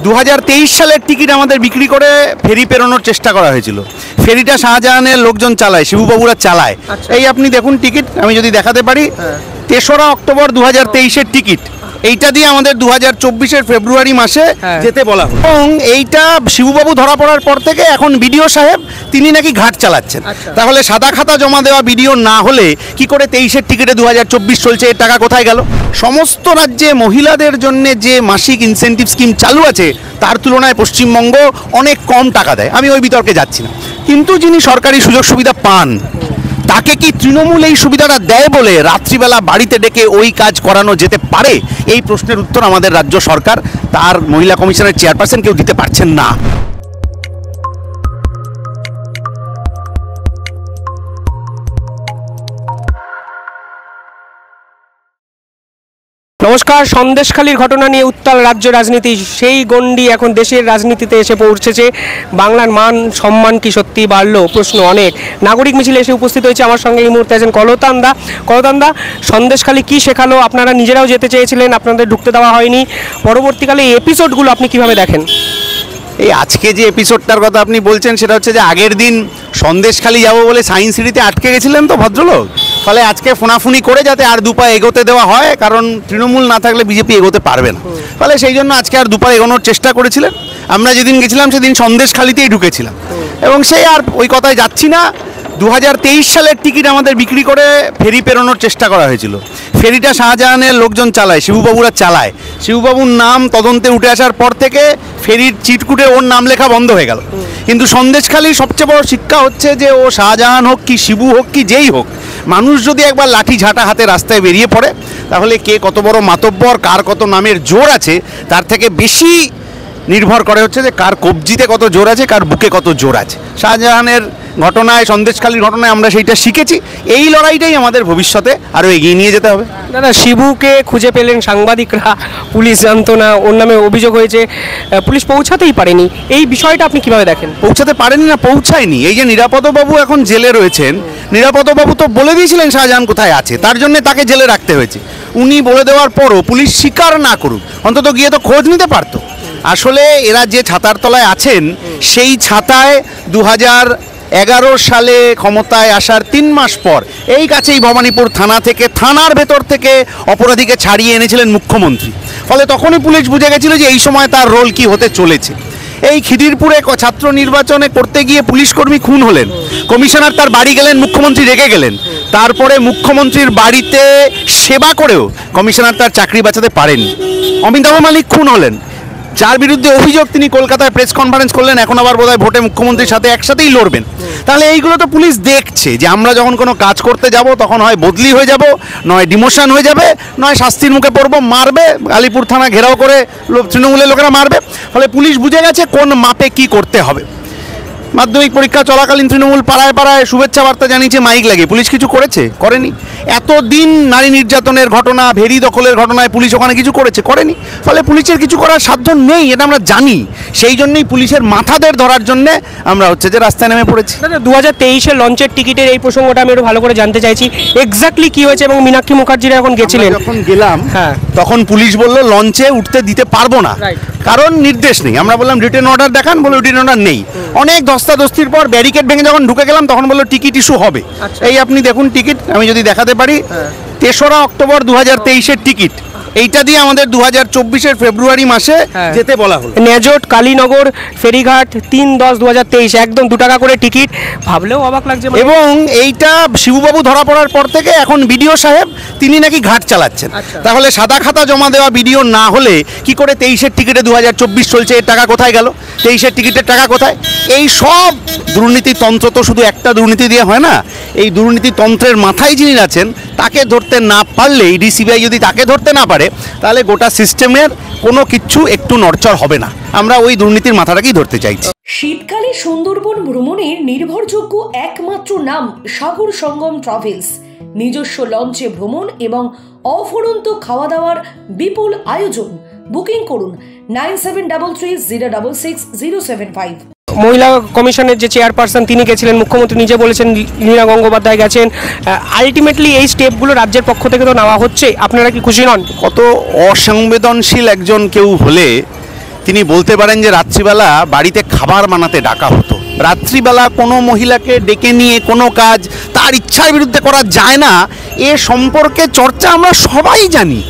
2023 সালের টিকিট আমাদের বিক্রি করে ফেরি পেরোনোর চেষ্টা করা হয়েছিল। ফেরিটা শাহজাহানের লোকজন চালায়, শিবুবাবুরা চালায়। এই আপনি দেখুন টিকিট, আমি যদি দেখাতে পারি, 3রা অক্টোবর 2023-এর টিকিট। এইটা দিয়ে আমাদের 2024-এর ফেব্রুয়ারি মাসে যেতে বলা হয়। এবং এইটা শিবুবাবু ধরা পড়ার পর থেকে এখন বিডিও সাহেব তিনি নাকি ঘাট চালাচ্ছেন। তাহলে সাদা খাতা জমা দেওয়া বিডিও না হলে কি করে 23-এর টিকিটে 2024 চলছে, এর টাকা কোথায় গেল? সমস্ত রাজ্যে মহিলাদের জন্য যে মাসিক ইনসেন্টিভ স্কিম চালু আছে তার তুলনায় পশ্চিমবঙ্গ অনেক কম টাকা দেয়। আমি ওই বিতর্কে যাচ্ছি না, কিন্তু যিনি সরকারি সুযোগ সুবিধা পান তাকে কি তৃণমূল এই সুবিধাটা দেয় বলে রাত্রিবেলা বাড়িতে ডেকে ওই কাজ করানো যেতে পারে? এই প্রশ্নের উত্তর আমাদের রাজ্য সরকার তার মহিলা কমিশনের চেয়ারপারসন কেউ দিতে পারছেন না। নমস্কার। সন্দেশখালীর ঘটনা নিয়ে উত্তাল রাজ্য রাজনীতি, সেই গণ্ডি এখন দেশের রাজনীতিতে এসে পৌঁছেছে। বাংলার মান সম্মান কি সত্যি বাড়লো? প্রশ্ন অনেক। নাগরিক মিছিলে এসে উপস্থিত হয়েছে আমার সঙ্গে এই মুহূর্তে আছেন কলতানদা। কলতানদা, সন্দেশখালী কি শেখালো? আপনারা নিজেরাও যেতে চেয়েছিলেন, আপনাদের ঢুকতে দেওয়া হয়নি। পরবর্তীকালে এই এপিসোডগুলো আপনি কিভাবে দেখেন? এই আজকে যে এপিসোডটার কথা আপনি বলছেন সেটা হচ্ছে যে আগের দিন সন্দেশখালী যাবো বলে সায়েন্স সিটিতে আটকে গেছিলেন তো ভদ্রলোক, ফলে আজকে ফোনাফুনি করে যাতে আর দুপা এগোতে দেওয়া হয়, কারণ তৃণমূল না থাকলে বিজেপি এগোতে পারবে না। ফলে সেই জন্য আজকে আর দুপা এগোনোর চেষ্টা করেছিলেন। আমরা যেদিন গেছিলাম সেদিন সন্দেশখালীতেই ঢুকেছিলাম, এবং সেই আর ওই কথায় যাচ্ছি না। 2023 সালের টিকিট আমাদের বিক্রি করে ফেরি পেরোনোর চেষ্টা করা হয়েছিল। ফেরিটা শাহজাহানের লোকজন চালায়, শিবুবাবুরা চালায়। শিবুবাবুর নাম তদন্তে উঠে আসার পর থেকে ফেরির চিটকুটে ওর নাম লেখা বন্ধ হয়ে গেল। কিন্তু সন্দেশখালীর সবচেয়ে বড় শিক্ষা হচ্ছে যে ও শাহজাহান হোক কি শিবু হোক কি যেই হোক, মানুষ যদি একবার লাঠি ঝাঁটা হাতে রাস্তায় বেরিয়ে পড়ে তাহলে কে কত বড় মাতব্বর, কার কত নামের জোর আছে তার থেকে বেশি নির্ভর করে হচ্ছে যে কার কবজিতে কত জোর আছে, কার বুকে কত জোর আছে। শাহজাহানের ঘটনায়, সন্দেশখালীর ঘটনায় আমরা সেইটা শিখেছি। এই লড়াইটাই আমাদের ভবিষ্যতে আরও এগিয়ে নিয়ে যেতে হবে। দাদা, শিবুকে খুঁজে পেলেন সাংবাদিকরা, পুলিশ জানতো না, ওর নামে অভিযোগ হয়েছে, পুলিশ পৌঁছাতেই পারেনি। এই বিষয়টা আপনি কিভাবে দেখেন? পৌঁছাতে পারেনি না, পৌঁছায়নি। এই যে নিরাপদবাবু এখন জেলে রয়েছেন, নিরাপদবাবু তো বলে দিয়েছিলেন শাহজাহান কোথায় আছে, তার জন্য তাকে জেলে রাখতে হয়েছে। উনি বলে দেওয়ার পরও পুলিশ স্বীকার না করুক, অন্তত গিয়ে তো খোঁজ নিতে পারতো। আসলে এরা যে ছাতার তলায় আছেন সেই ছাতায় 2011 সালে ক্ষমতায় আসার 3 মাস পর এই কাছেই ভবানীপুর থানা থেকে, থানার ভেতর থেকে অপরাধীকে ছাড়িয়ে এনেছিলেন মুখ্যমন্ত্রী। ফলে তখনই পুলিশ বুঝে গেছিল যে এই সময় তার রোল কি হতে চলেছে। এই খিদিরপুরে ছাত্র নির্বাচনে করতে গিয়ে পুলিশ কর্মী খুন হলেন, কমিশনার তার বাড়ি গেলেন, মুখ্যমন্ত্রী রেগে গেলেন। তারপরে মুখ্যমন্ত্রীর বাড়িতে সেবা করেও কমিশনার তার চাকরি বাঁচাতে পারেন। অমিতাভ মালিক খুন হলেন, যার বিরুদ্ধে অভিযোগ তিনি কলকাতায় প্রেস কনফারেন্স করলেন, এখন আবার বোধহয় ভোটে মুখ্যমন্ত্রীর সাথে একসাথেই লড়বেন। তাহলে এইগুলো তো পুলিশ দেখছে যে আমরা যখন কোনো কাজ করতে যাব তখন হয় বদলি হয়ে যাব, নয় ডিমোশন হয়ে যাবে, নয় শাস্তির মুখে পড়বো, মারবে, আলিপুর থানা ঘেরাও করে তৃণমূলের লোকেরা মারবে। ফলে পুলিশ বুঝে গেছে কোন মাপে কি করতে হবে। মাধ্যমিক পরীক্ষা চলাকালীন তৃণমূল পাড়ায় পাড়ায় শুভেচ্ছা বার্তা জানিয়েছে মাইক লাগিয়ে। পুলিশ কিছু করেছে? করেনি। এতদিন নারী নির্যাতনের ঘটনা, ভেরি দখলের ঘটনায় পুলিশ ওখানে কিছু করেছে? করেনি। ফলে পুলিশের কিছু করার সাধ্য নেই, এটা আমরা জানি। সেই জন্যই পুলিশের মাথাদের ধরার জন্য আমরা হচ্ছে যে রাস্তায় নেমে পড়েছি। 2023-এ লঞ্চের টিকিটের এই প্রসঙ্গটা আমি একটু ভালো করে জানতে চাইছি, এক্স্যাক্টলি কি হয়েছে। এবং মীনাক্ষী মুখার্জিরা এখন গেছিলেন, যখন গেলাম তখন পুলিশ বলল লঞ্চে উঠতে দিতে পারবো না, কারণ নির্দেশ নেই। আমরা বললাম রিটেন অর্ডার দেখান, বলে রিটেন অর্ডার নেই। অনেক ধস্তাধস্তির পর ব্যারিকেড ভেঙে যখন ঢুকে গেলাম তখন বললো টিকিট ইস্যু হবে। এই আপনি দেখুন টিকিট, আমি যদি দেখাতে পারি, 3রা অক্টোবর 2023-এর টিকিট। এইটা দিয়ে আমাদের 2024-এর ফেব্রুয়ারি মাসে যেতে বলা হলো। নেজট, কালীনগর, ফেরিঘাট, 3/10/2023, একদম 2 টাকা করে টিকিট। ভাবলেও অবাক লাগছে। এবং এইটা শিবুবাবু ধরা পড়ার পর থেকে এখন বিডিও সাহেব তিনি নাকি ঘাট চালাচ্ছেন। তাহলে সাদা খাতা জমা দেওয়া বিডিও না হলে কি করে 23-এর টিকিটে 2024 চলছে, এর টাকা কোথায় গেল? 23-এর টিকিটের টাকা কোথায়? এই সব দুর্নীতিতন্ত্র তো শুধু একটা দুর্নীতি দিয়ে হয় না। এই দুর্নীতিতন্ত্রের মাথায় যিনি আছেন তাকে ধরতে না পারলে, ইডি সিবিআই যদি তাকে ধরতে না পারে, তাহলে গোটা সিস্টেমের কোনো কিচ্ছু একটু নড়চড় হবে না। আমরা ওই দুর্নীতির মাথাটাকেই ধরতে চাইছি। শীতকালে সুন্দরবন ভ্রমণের নির্ভরযোগ্য একমাত্র নাম সাগর সঙ্গম ট্রাভেলস। নিজস্ব লঞ্চে ভ্রমণ এবং অফুরন্ত খাওয়া দাওয়ার বিপুল আয়োজন। বুকিং করুন 9733066075। মহিলা কমিশনের যে চেয়ারপারসন তিনি গেছিলেন, মুখ্যমন্ত্রী নিজে বলেছেন লীনা গঙ্গোপাধ্যায় গেছেন। আলটিমেটলি এই স্টেপগুলো রাজ্যের পক্ষ থেকে তো নেওয়া হচ্ছে, আপনারা কি খুশি নন? কত অসংবেদনশীল একজন কেউ হলে তিনি বলতে পারেন যে রাত্রিবেলা বাড়িতে খাবার বানাতে ডাকা হতো। রাত্রিবেলা কোনো মহিলাকে ডেকে নিয়ে কোনো কাজ তার ইচ্ছার বিরুদ্ধে করা যায় না, এ সম্পর্কে চর্চা আমরা সবাই জানি।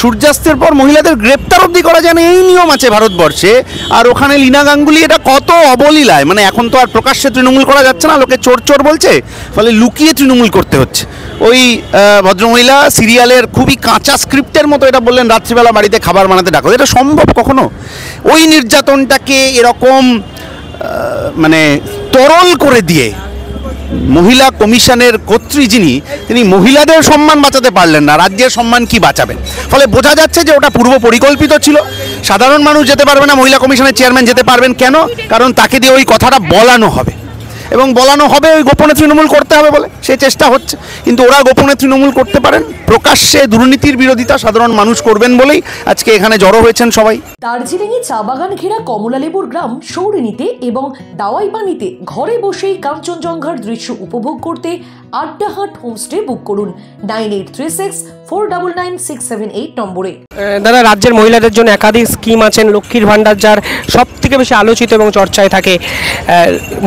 সূর্যাস্তের পর মহিলাদের গ্রেপ্তার অবধি করা যায় না, এই নিয়ম আছে ভারতবর্ষে। আর ওখানে লীনা গাঙ্গুলি এটা কত অবলীলায়, মানে এখন তো আর প্রকাশ্যে তৃণমূল করা যাচ্ছে না, লোকে চোর চোর বলছে, ফলে লুকিয়ে তৃণমূল করতে হচ্ছে। ওই ভদ্রমহিলা সিরিয়ালের খুবই কাঁচা স্ক্রিপ্টের মতো এটা বললেন, রাত্রিবেলা বাড়িতে খাবার বানাতে ডাকো। এটা সম্ভব কখনো? ওই নির্যাতনটাকে এরকম মানে তরল করে দিয়ে মহিলা কমিশনের কর্ত্রী যিনি, তিনি মহিলাদের সম্মান বাঁচাতে পারলেন না, রাজ্যের সম্মান কি বাঁচাবেন? ফলে বোঝা যাচ্ছে যে ওটা পূর্ব পরিকল্পিত ছিল। সাধারণ মানুষ যেতে পারবে না, মহিলা কমিশনের চেয়ারম্যান যেতে পারবেন কেন? কারণ তাকে দিয়ে ওই কথাটা বলানো হবে, এবং বলানো হবে ওই গোপনে তৃণমূল করতে হবে বলে, সে চেষ্টা হচ্ছে। কিন্তু ওরা গোপনে তৃণমূল করতে পারেন, প্রকাশ্যে দুর্নীতির বিরোধিতা সাধারণ মানুষ করবেন বলেই আজকে এখানে জড়ো হয়েছেন সবাই। দার্জিলিংয়ে চা বাগান ঘেরা কমলালেবুর গ্রাম সৌরিনীতে এবং দাওয়াইপানিতে ঘরে বসেই কাঞ্চনজঙ্ঘার দৃশ্য উপভোগ করতে আড্ডাহাট হোমস্টে বুক করুন 9836499678 নম্বরে। দাদা, রাজ্যের মহিলাদের জন্য একাধিক স্কিম আছেন, লক্ষ্মীর ভাণ্ডার যার সব থেকে বেশি আলোচিত এবং চর্চায় থাকে।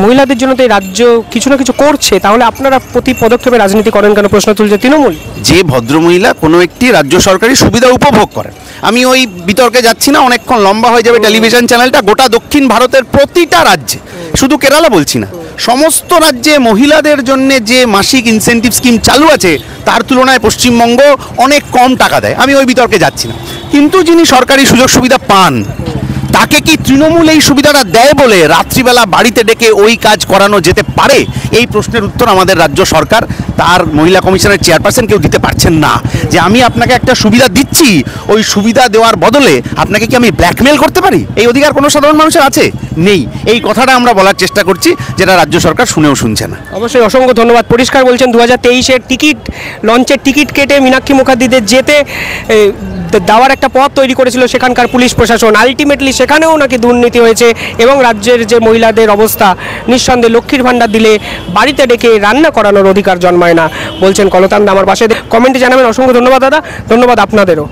মহিলাদের জন্য তো এই রাজ্য কিছু না কিছু করছে, তাহলে আপনারা প্রতি পদক্ষেপে রাজনীতি করেন কেন, প্রশ্ন তুলছে তৃণমূল। যে ভদ্রমহিলা কোনো একটি রাজ্য সরকারি সুবিধা উপভোগ করেন, আমি ওই বিতর্কে যাচ্ছি না, অনেকক্ষণ লম্বা হয়ে যাবে টেলিভিশন চ্যানেলটা। গোটা দক্ষিণ ভারতের প্রতিটা রাজ্যে, শুধু কেরালা বলছি না, সমস্ত রাজ্যে মহিলাদের জন্য যে মাসিক ইনসেন্টিভ স্কিম চালু আছে তার তুলনায় পশ্চিমবঙ্গ অনেক কম টাকা দেয়। আমি ওই বিতর্কে যাচ্ছি না, কিন্তু যিনি সরকারি সুযোগ সুবিধা পান তাকে কি তৃণমূল এই সুবিধাটা দেয় বলে রাত্রিবেলা বাড়িতে ডেকে ওই কাজ করানো যেতে পারে? এই প্রশ্নের উত্তর আমাদের রাজ্য সরকার, তার মহিলা কমিশনের চেয়ারপারসন কেউ দিতে পারছেন না। যে আমি আপনাকে একটা সুবিধা দিচ্ছি, ওই সুবিধা দেওয়ার বদলে আপনাকে কি আমি ব্ল্যাকমেল করতে পারি? এই অধিকার কোনো সাধারণ মানুষের আছে? নেই। এই কথাটা আমরা বলার চেষ্টা করছি, যেটা রাজ্য সরকার শুনেও শুনছে না। অবশ্যই অসংখ্য ধন্যবাদ। পরিষ্কার বলছেন 2023-এর টিকিট লঞ্চের টিকিট কেটে মীনাক্ষী মুখার্জিদের যেতে দেওয়ার একটা পথ তৈরি করেছিল সেখানকার পুলিশ প্রশাসন। আলটিমেটলি সেখানেও নাকি দুর্নীতি হয়েছে, এবং রাজ্যের যে মহিলাদের অবস্থা, নিঃসন্দেহে লক্ষ্মীর ভাণ্ডার দিলে বাড়িতে ডেকে রান্না করানোর অধিকার জন্মায় না, বলছেন কলতান দা আমার পাশে। কমেন্টে জানাবেন। অসংখ্য ধন্যবাদ দাদা, ধন্যবাদ আপনাদেরও।